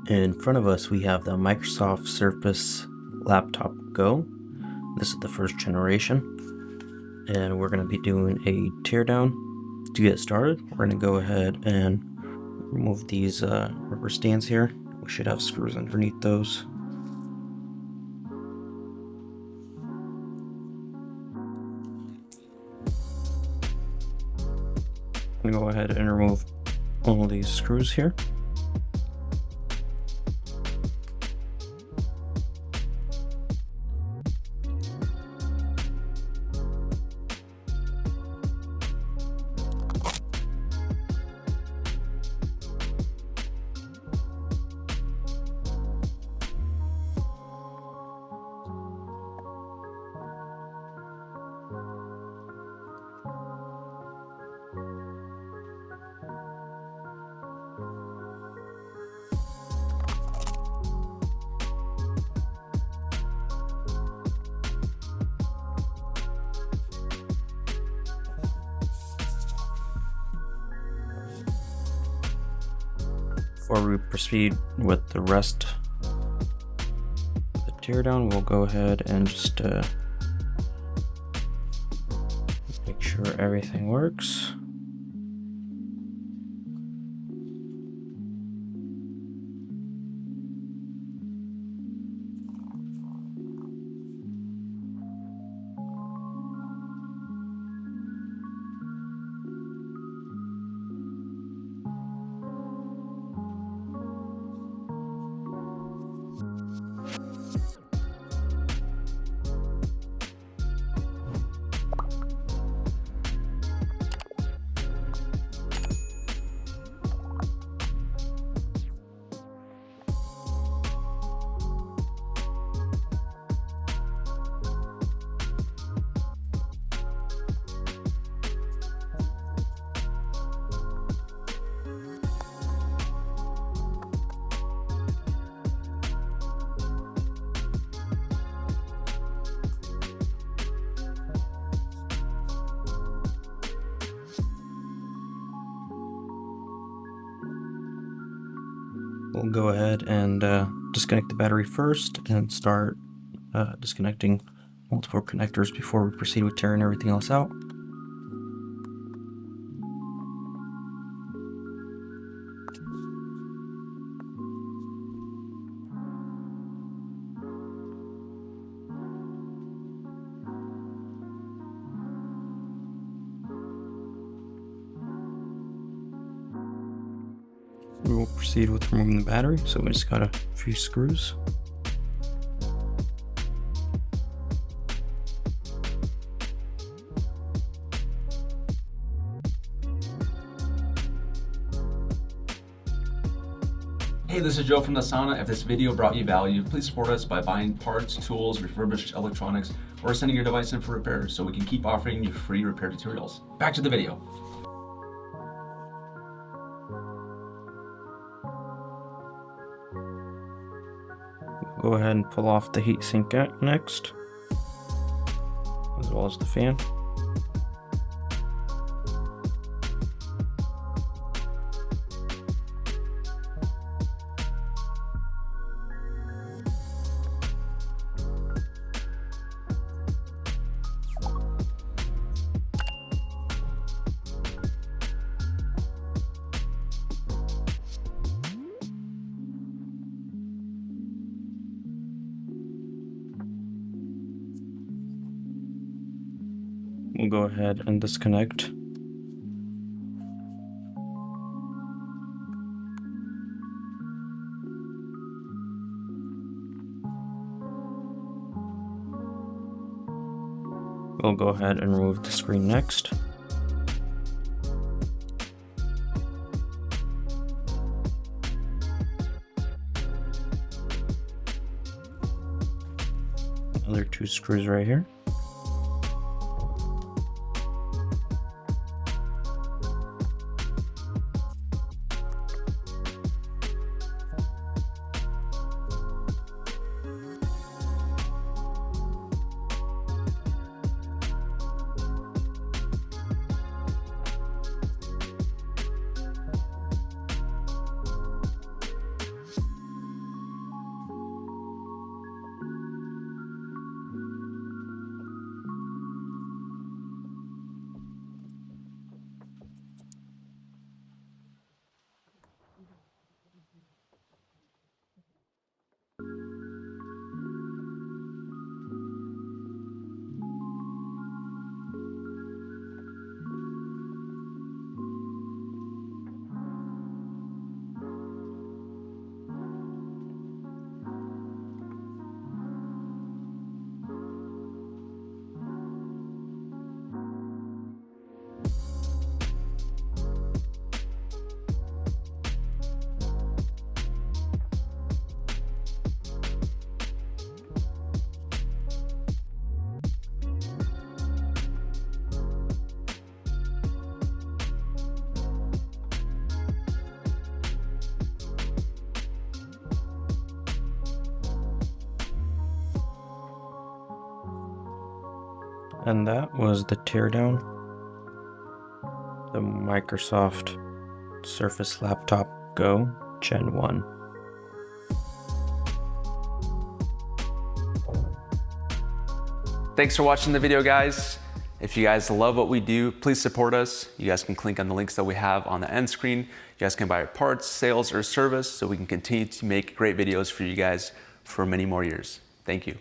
In front of us, we have the Microsoft Surface Laptop Go. This is the first generation, and we're going to be doing a teardown. To get started, we're going to go ahead and remove these rubber stands here. We should have screws underneath those. I'm going to go ahead and remove all these screws here. Before we proceed with the rest of the teardown, we'll go ahead and just make sure everything works. We'll go ahead and disconnect the battery first and start disconnecting multiple connectors before we proceed with tearing everything else out. We will proceed with removing the battery, so we just got a few screws. Hey, this is Joe from the Sauna. If this video brought you value, please support us by buying parts, tools, refurbished electronics, or sending your device in for repair so we can keep offering you free repair tutorials. Back to the video. Go ahead and pull off the heatsink next, as well as the fan. We'll go ahead and disconnect. We'll go ahead and remove the screen next. Other two screws right here. And that was the Teardown, the Microsoft Surface Laptop Go Gen 1. Thanks for watching the video, guys. If you guys love what we do, please support us. You guys can click on the links that we have on the end screen. You guys can buy our parts, sales, or service so we can continue to make great videos for you guys for many more years. Thank you.